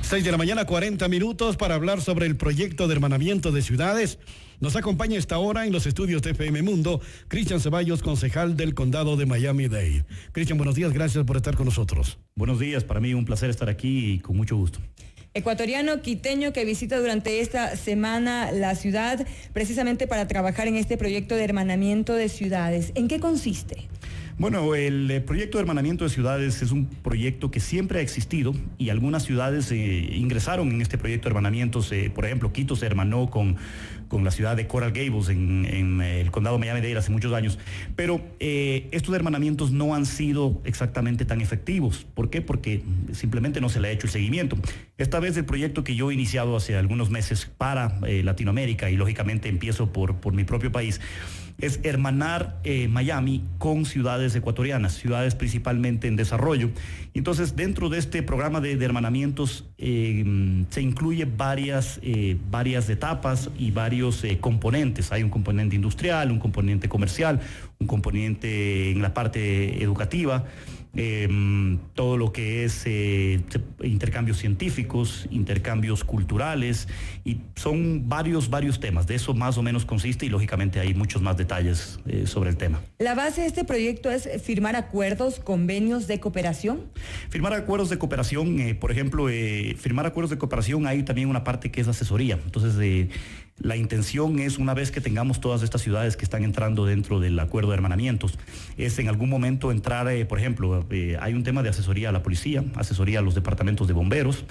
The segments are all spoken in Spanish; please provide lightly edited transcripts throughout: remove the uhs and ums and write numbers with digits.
6 de la mañana, 40 minutos para hablar sobre el proyecto de hermanamiento de ciudades. Nos acompaña esta hora en los estudios de FM Mundo, Cristian Ceballos, concejal del condado de Miami-Dade. Cristian, buenos días, gracias por estar con nosotros. Buenos días, para mí un placer estar aquí y con mucho gusto. Ecuatoriano quiteño que visita durante esta semana la ciudad precisamente para trabajar en este proyecto de hermanamiento de ciudades. ¿En qué consiste? Bueno, el proyecto de hermanamiento de ciudades es un proyecto que siempre ha existido y algunas ciudades ingresaron en este proyecto de hermanamientos. Por ejemplo, Quito se hermanó con la ciudad de Coral Gables en el condado de Miami-Dade hace muchos años. Pero estos hermanamientos no han sido exactamente tan efectivos. ¿Por qué? Porque simplemente no se le ha hecho el seguimiento. Esta vez el proyecto que yo he iniciado hace algunos meses para Latinoamérica, y lógicamente empiezo por mi propio país, es hermanar Miami con ciudades ecuatorianas, ciudades principalmente en desarrollo. Entonces, dentro de este programa de hermanamientos se incluye varias etapas y varios componentes. Hay un componente industrial, un componente comercial, un componente en la parte educativa, todo lo que es intercambios científicos, intercambios culturales, y son varios temas. De eso más o menos consiste, y lógicamente hay muchos más detalles sobre el tema. La base de este proyecto es firmar acuerdos, convenios de cooperación. Firmar acuerdos de cooperación, por ejemplo, firmar acuerdos de cooperación, hay también una parte que es asesoría. Entonces, la intención es, una vez que tengamos todas estas ciudades que están entrando dentro del acuerdo de hermanamientos, es en algún momento entrar, por ejemplo, hay un tema de asesoría a la policía, asesoría a los departamentos de bomberos.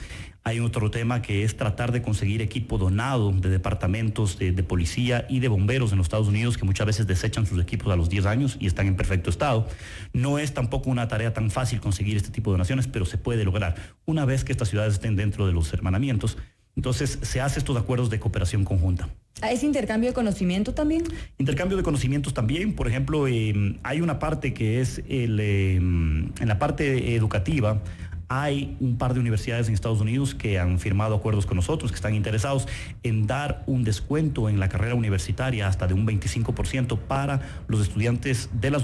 Hay otro tema que es tratar de conseguir equipo donado de departamentos de policía y de bomberos en los Estados Unidos, que muchas veces desechan sus equipos a los 10 años y están en perfecto estado. No es tampoco una tarea tan fácil conseguir este tipo de donaciones, pero se puede lograr una vez que estas ciudades estén dentro de los hermanamientos. Entonces, se hace estos acuerdos de cooperación conjunta. ¿Es intercambio de conocimiento también? Intercambio de conocimientos también. Por ejemplo, hay una parte que es en la parte educativa. Hay un par de universidades en Estados Unidos que han firmado acuerdos con nosotros, que están interesados en dar un descuento en la carrera universitaria hasta de un 25% para los estudiantes de las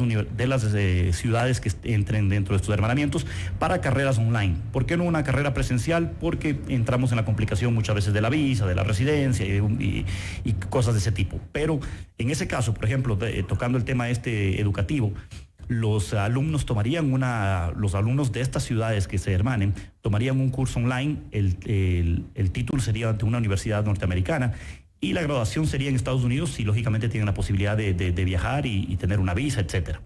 ciudades que entren dentro de estos hermanamientos para carreras online. ¿Por qué no una carrera presencial? Porque entramos en la complicación muchas veces de la visa, de la residencia y cosas de ese tipo. Pero en ese caso, por ejemplo, tocando el tema educativo, los alumnos los alumnos de estas ciudades que se hermanen, tomarían un curso online, el título sería ante una universidad norteamericana, y la graduación sería en Estados Unidos, y lógicamente tienen la posibilidad de viajar y tener una visa, etcétera.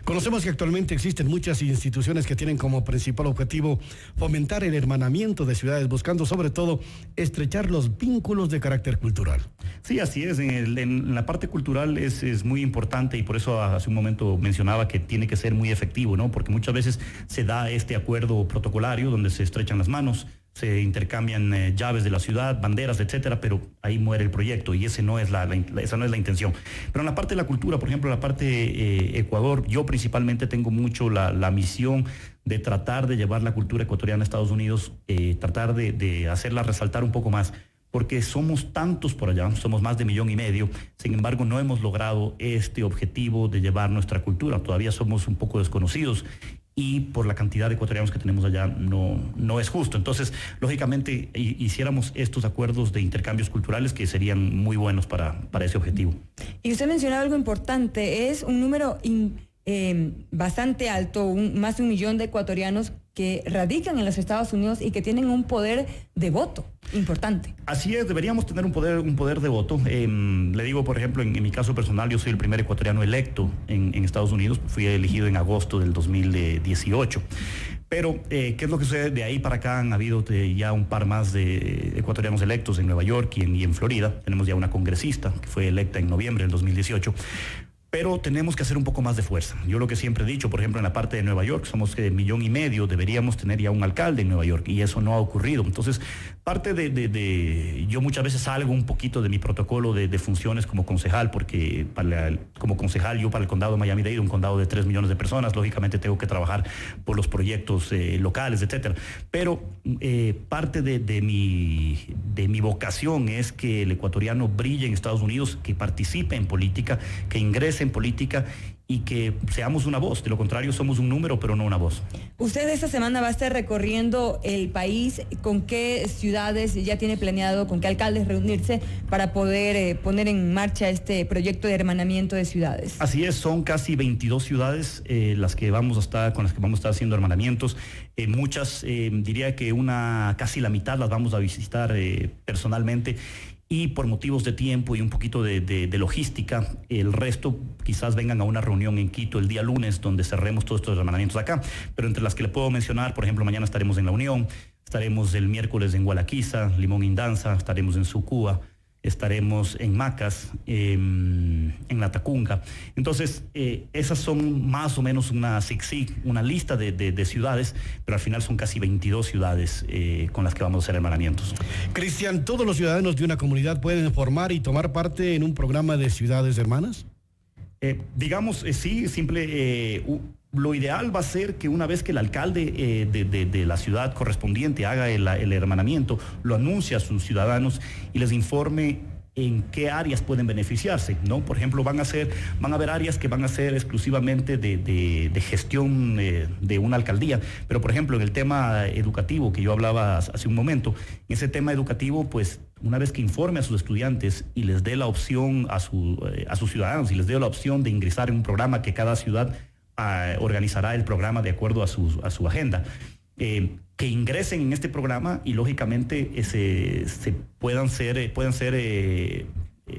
Conocemos que actualmente existen muchas instituciones que tienen como principal objetivo fomentar el hermanamiento de ciudades, buscando sobre todo estrechar los vínculos de carácter cultural. Sí, así es. En la parte cultural es muy importante, y por eso hace un momento mencionaba que tiene que ser muy efectivo, ¿no? Porque muchas veces se da este acuerdo protocolario donde se estrechan las manos, se intercambian llaves de la ciudad, banderas, etcétera, pero ahí muere el proyecto, y esa no es la intención. Pero en la parte de la cultura, por ejemplo, en la parte Ecuador, yo principalmente tengo mucho la misión de tratar de llevar la cultura ecuatoriana a Estados Unidos, tratar de hacerla resaltar un poco más, porque somos tantos por allá, somos más de 1,5 millones, sin embargo no hemos logrado este objetivo de llevar nuestra cultura, todavía somos un poco desconocidos, y por la cantidad de ecuatorianos que tenemos allá no es justo. Entonces, lógicamente, hiciéramos estos acuerdos de intercambios culturales que serían muy buenos para ese objetivo. Y usted mencionaba algo importante, es un número bastante alto, más de 1 millón de ecuatorianos que radican en los Estados Unidos y que tienen un poder de voto importante. Así es, deberíamos tener un poder de voto. Le digo, por ejemplo, en mi caso personal, yo soy el primer ecuatoriano electo en Estados Unidos. Fui elegido en agosto del 2018. Pero, ¿qué es lo que sucede? De ahí para acá han habido ya un par más de ecuatorianos electos en Nueva York y en Florida. Tenemos ya una congresista que fue electa en noviembre del 2018. Pero tenemos que hacer un poco más de fuerza. Yo lo que siempre he dicho, por ejemplo, en la parte de Nueva York, somos 1,5 millones, deberíamos tener ya un alcalde en Nueva York, y eso no ha ocurrido. Entonces, parte yo muchas veces salgo un poquito de mi protocolo de funciones como concejal, porque como concejal yo para el condado de Miami-Dade, un condado de 3 millones de personas, lógicamente tengo que trabajar por los proyectos locales, etcétera. Pero parte de mi vocación es que el ecuatoriano brille en Estados Unidos, que participe en política, que ingrese en política y que seamos una voz. De lo contrario, somos un número, pero no una voz. Usted esta semana va a estar recorriendo el país. ¿Con qué ciudades ya tiene planeado, con qué alcaldes reunirse para poder poner en marcha este proyecto de hermanamiento de ciudades? Así es, son casi 22 ciudades con las que vamos a estar haciendo hermanamientos. Muchas, diría que casi la mitad las vamos a visitar personalmente. Y por motivos de tiempo y un poquito de logística, el resto quizás vengan a una reunión en Quito el día lunes, donde cerremos todos estos hermanamientos acá. Pero entre las que le puedo mencionar, por ejemplo, mañana estaremos en La Unión, estaremos el miércoles en Gualaquiza, Limón Indanza, estaremos en Sucúa, estaremos en Macas, en La Tacunga. Entonces, esas son más o menos una lista de ciudades, pero al final son casi 22 ciudades con las que vamos a hacer hermanamientos. Cristian, ¿todos los ciudadanos de una comunidad pueden formar y tomar parte en un programa de ciudades hermanas? Sí, lo ideal va a ser que una vez que el alcalde de la ciudad correspondiente haga el hermanamiento, lo anuncie a sus ciudadanos y les informe en qué áreas pueden beneficiarse, ¿no? Por ejemplo, van a haber áreas que van a ser exclusivamente de gestión de una alcaldía, pero por ejemplo, en el tema educativo que yo hablaba hace un momento, en ese tema educativo, pues una vez que informe a sus estudiantes y les dé la opción a sus ciudadanos y les dé la opción de ingresar en un programa que cada ciudad organizará el programa de acuerdo a su agenda, que ingresen en este programa y lógicamente puedan ser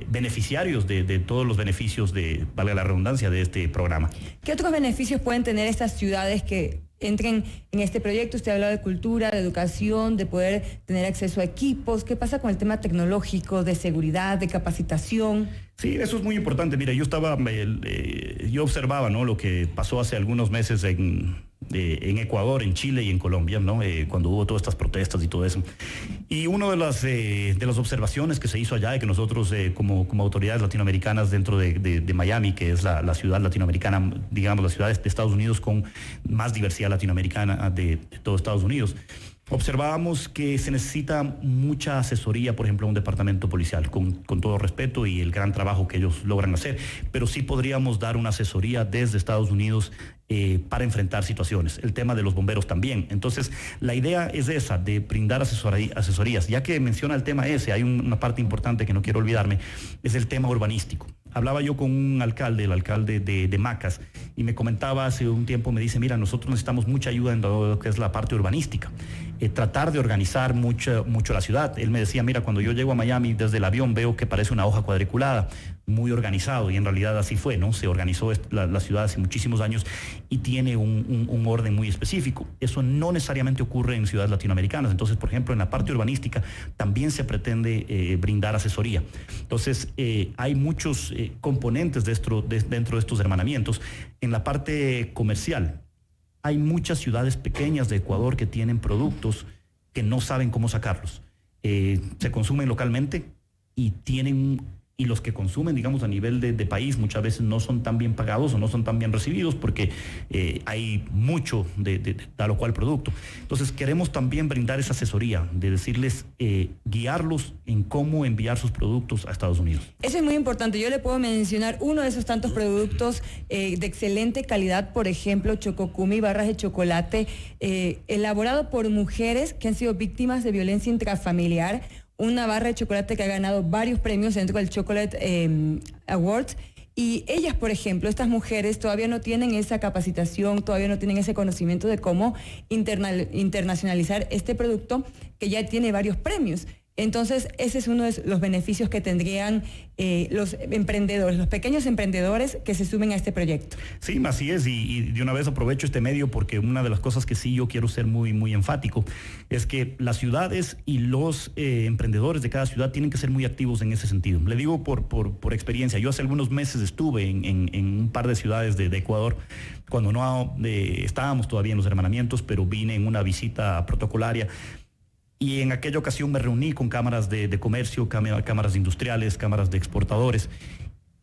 beneficiarios de todos los beneficios valga la redundancia, de este programa. ¿Qué otros beneficios pueden tener estas ciudades que entren en este proyecto? Usted ha hablado de cultura, de educación, de poder tener acceso a equipos. ¿Qué pasa con el tema tecnológico, de seguridad, de capacitación? Sí, eso es muy importante. Mira, yo observaba, ¿no?, lo que pasó hace algunos meses en Ecuador, en Chile y en Colombia, ¿no?, cuando hubo todas estas protestas y todo eso. Y una de las observaciones que se hizo allá, y que nosotros como autoridades latinoamericanas dentro de Miami, que es la ciudad latinoamericana, digamos, la ciudad de Estados Unidos con más diversidad latinoamericana de todo Estados Unidos, observábamos que se necesita mucha asesoría, por ejemplo, a un departamento policial, con todo respeto y el gran trabajo que ellos logran hacer, pero sí podríamos dar una asesoría desde Estados Unidos para enfrentar situaciones. El tema de los bomberos también. Entonces, la idea es esa, de brindar asesorías. Ya que menciona el tema ese, hay una parte importante que no quiero olvidarme, es el tema urbanístico. Hablaba yo con un alcalde, el alcalde de Macas, y me comentaba hace un tiempo, me dice, mira, nosotros necesitamos mucha ayuda en lo que es la parte urbanística. Tratar de organizar mucho la ciudad. Él me decía, mira, cuando yo llego a Miami desde el avión veo que parece una hoja cuadriculada, muy organizado, y en realidad así fue, ¿no? Se organizó la ciudad hace muchísimos años y tiene un orden muy específico. Eso no necesariamente ocurre en ciudades latinoamericanas. Entonces, por ejemplo, en la parte urbanística también se pretende brindar asesoría. Entonces, hay muchos componentes dentro de estos hermanamientos. En la parte comercial, hay muchas ciudades pequeñas de Ecuador que tienen productos que no saben cómo sacarlos. Se consumen localmente y los que consumen, digamos, a nivel de país, muchas veces no son tan bien pagados o no son tan bien recibidos porque hay mucho de tal o cual producto. Entonces, queremos también brindar esa asesoría, de decirles, guiarlos en cómo enviar sus productos a Estados Unidos. Eso es muy importante. Yo le puedo mencionar uno de esos tantos productos de excelente calidad, por ejemplo, Chococumi, barras de chocolate, elaborado por mujeres que han sido víctimas de violencia intrafamiliar. Una barra de chocolate que ha ganado varios premios dentro del Chocolate Awards. Y ellas, por ejemplo, estas mujeres todavía no tienen esa capacitación, todavía no tienen ese conocimiento de cómo internacionalizar este producto que ya tiene varios premios. Entonces, ese es uno de los beneficios que tendrían los emprendedores, los pequeños emprendedores que se sumen a este proyecto. Sí, así es, y de una vez aprovecho este medio porque una de las cosas que sí yo quiero ser muy, muy enfático es que las ciudades y los emprendedores de cada ciudad tienen que ser muy activos en ese sentido. Le digo por experiencia, yo hace algunos meses estuve en un par de ciudades de Ecuador, cuando no estábamos todavía en los hermanamientos, pero vine en una visita protocolaria. Y en aquella ocasión me reuní con cámaras de comercio, cámaras industriales, cámaras de exportadores,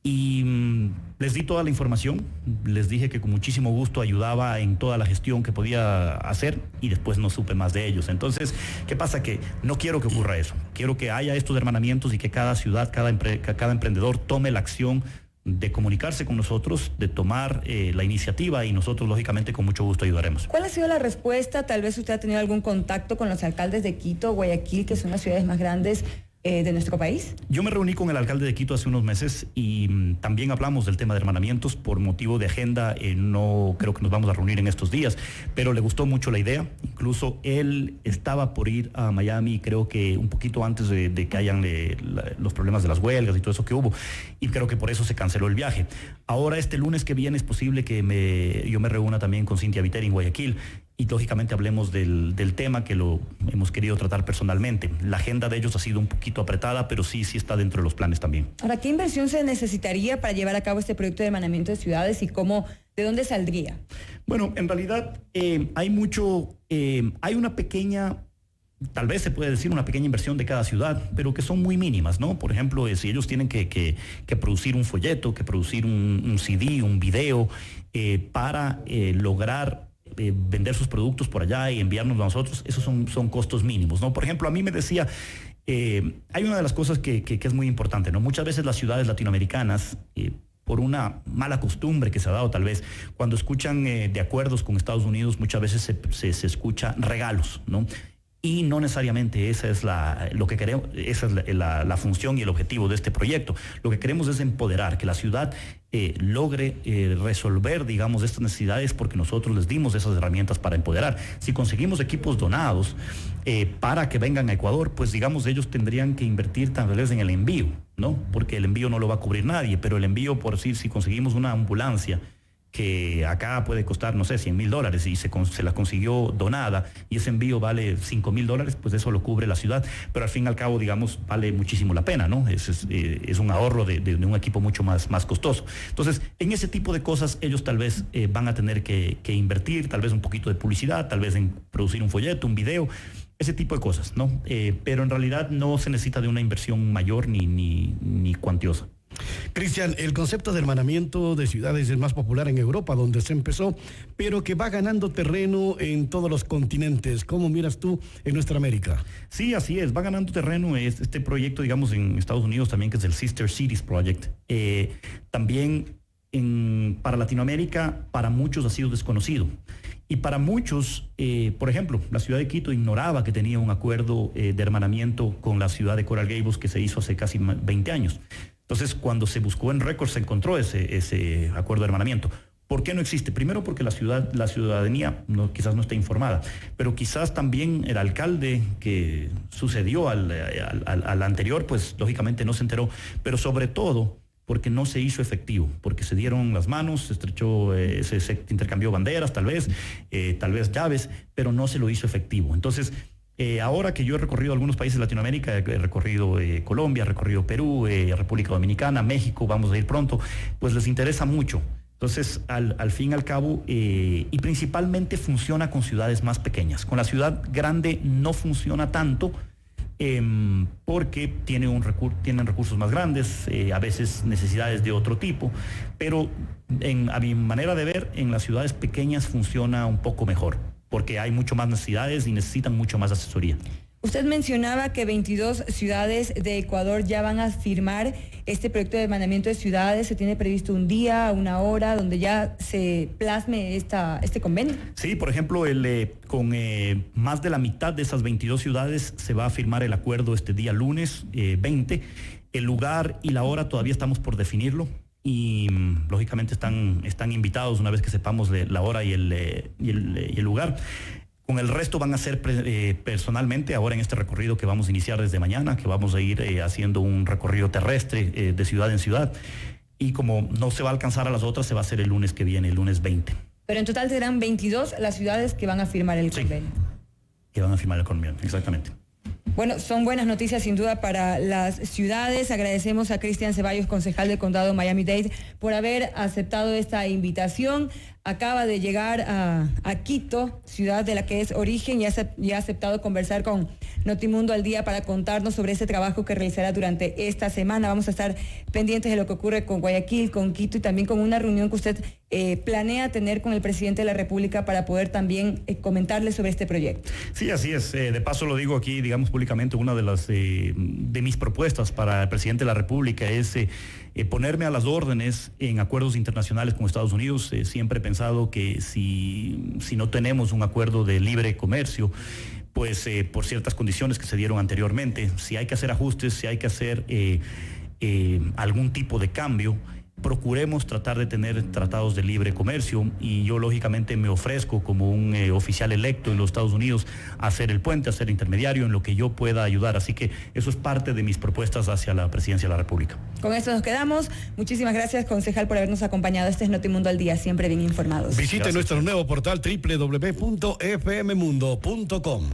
y les di toda la información, les dije que con muchísimo gusto ayudaba en toda la gestión que podía hacer, y después no supe más de ellos. Entonces, ¿qué pasa? Que no quiero que ocurra eso. Quiero que haya estos hermanamientos y que cada ciudad, cada emprendedor tome la acción de comunicarse con nosotros, de tomar la iniciativa, y nosotros lógicamente con mucho gusto ayudaremos. ¿Cuál ha sido la respuesta? Tal vez usted ha tenido algún contacto con los alcaldes de Quito, Guayaquil, que son las ciudades más grandes de nuestro país. Yo me reuní con el alcalde de Quito hace unos meses y también hablamos del tema de hermanamientos. Por motivo de agenda no creo que nos vamos a reunir en estos días, pero le gustó mucho la idea. Incluso él estaba por ir a Miami, creo que un poquito antes de que hayan los problemas de las huelgas y todo eso que hubo, y creo que por eso se canceló el viaje. Ahora este lunes que viene es posible que yo me reúna también con Cintia Viteri en Guayaquil y lógicamente hablemos del tema, que lo hemos querido tratar personalmente. La agenda de ellos ha sido un poquito apretada, pero sí está dentro de los planes también. Ahora, ¿qué inversión se necesitaría para llevar a cabo este proyecto de hermanamiento de ciudades y de dónde saldría? Bueno, en realidad hay una pequeña, tal vez se puede decir una pequeña inversión de cada ciudad, pero que son muy mínimas, ¿no? Por ejemplo, si ellos tienen que producir un folleto, que producir un CD, un video, para lograr vender sus productos por allá y enviarnos a nosotros, esos son costos mínimos, ¿no? Por ejemplo, a mí me decía, hay una de las cosas que es muy importante, ¿no? Muchas veces las ciudades latinoamericanas, por una mala costumbre que se ha dado tal vez, cuando escuchan de acuerdos con Estados Unidos, muchas veces se escucha regalos, ¿no? Y no necesariamente esa es lo que queremos, esa es la función y el objetivo de este proyecto. Lo que queremos es empoderar, que la ciudad logre resolver, digamos, estas necesidades, porque nosotros les dimos esas herramientas para empoderar. Si conseguimos equipos donados para que vengan a Ecuador, pues digamos, ellos tendrían que invertir tal vez en el envío, ¿no? Porque el envío no lo va a cubrir nadie, pero el envío, por decir, si conseguimos una ambulancia que acá puede costar, no sé, $100,000 y se la consiguió donada y ese envío vale $5,000, pues eso lo cubre la ciudad, pero al fin y al cabo, digamos, vale muchísimo la pena, ¿no? Es un ahorro de un equipo mucho más costoso. Entonces, en ese tipo de cosas ellos tal vez van a tener que invertir, tal vez un poquito de publicidad, tal vez en producir un folleto, un video, ese tipo de cosas, ¿no? Pero en realidad no se necesita de una inversión mayor ni cuantiosa. Cristian, el concepto de hermanamiento de ciudades es más popular en Europa, donde se empezó, pero que va ganando terreno en todos los continentes. ¿Cómo miras tú en nuestra América? Sí, así es, va ganando terreno este proyecto, digamos, en Estados Unidos también, que es el Sister Cities Project. También para Latinoamérica, para muchos ha sido desconocido. Y para muchos, por ejemplo, la ciudad de Quito ignoraba que tenía un acuerdo de hermanamiento con la ciudad de Coral Gables que se hizo hace casi 20 años. Entonces, cuando se buscó en récords, se encontró ese acuerdo de hermanamiento. ¿Por qué no existe? Primero, porque la ciudadanía quizás no está informada, pero quizás también el alcalde que sucedió al anterior, pues lógicamente no se enteró, pero sobre todo porque no se hizo efectivo, porque se dieron las manos, se estrechó, se intercambió banderas, tal vez llaves, pero no se lo hizo efectivo. Entonces, ahora que yo he recorrido algunos países de Latinoamérica, he recorrido Colombia, he recorrido Perú, República Dominicana, México, vamos a ir pronto, pues les interesa mucho. Entonces, al fin y al cabo, y principalmente funciona con ciudades más pequeñas. Con la ciudad grande no funciona tanto, porque tienen recursos más grandes, a veces necesidades de otro tipo, pero a mi manera de ver, en las ciudades pequeñas funciona un poco mejor, porque hay mucho más necesidades y necesitan mucho más asesoría. Usted mencionaba que 22 ciudades de Ecuador ya van a firmar este proyecto de hermanamiento de ciudades. ¿Se tiene previsto un día, una hora, donde ya se plasme este convenio? Sí, por ejemplo, con más de la mitad de esas 22 ciudades se va a firmar el acuerdo este día lunes 20. El lugar y la hora todavía estamos por definirlo. Y lógicamente están invitados una vez que sepamos la hora y el lugar. Con el resto van a ser personalmente, ahora en este recorrido que vamos a iniciar desde mañana, que vamos a ir haciendo un recorrido terrestre de ciudad en ciudad. Y como no se va a alcanzar a las otras, se va a hacer el lunes que viene, el lunes 20. Pero en total serán 22 las ciudades que van a firmar el convenio. Que van a firmar el convenio, exactamente. Bueno, son buenas noticias sin duda para las ciudades. Agradecemos a Cristian Ceballos, concejal del condado Miami-Dade, por haber aceptado esta invitación. Acaba de llegar a Quito, ciudad de la que es origen, y ha aceptado conversar con Notimundo al Día para contarnos sobre ese trabajo que realizará durante esta semana. Vamos a estar pendientes de lo que ocurre con Guayaquil, con Quito y también con una reunión que usted planea tener con el presidente de la República para poder también comentarle sobre este proyecto. Sí, así es. De paso lo digo aquí, digamos públicamente, una de mis propuestas para el presidente de la República es ponerme a las órdenes en acuerdos internacionales con Estados Unidos. Siempre he pensado que si no tenemos un acuerdo de libre comercio, pues por ciertas condiciones que se dieron anteriormente, si hay que hacer ajustes, si hay que hacer algún tipo de cambio, procuremos tratar de tener tratados de libre comercio, y yo lógicamente me ofrezco como un oficial electo en los Estados Unidos a hacer el puente, a ser intermediario en lo que yo pueda ayudar. Así que eso es parte de mis propuestas hacia la presidencia de la República. Con esto nos quedamos. Muchísimas gracias, concejal, por habernos acompañado. Este es Notimundo al Día, siempre bien informados. Visite nuestro nuevo portal www.fmmundo.com.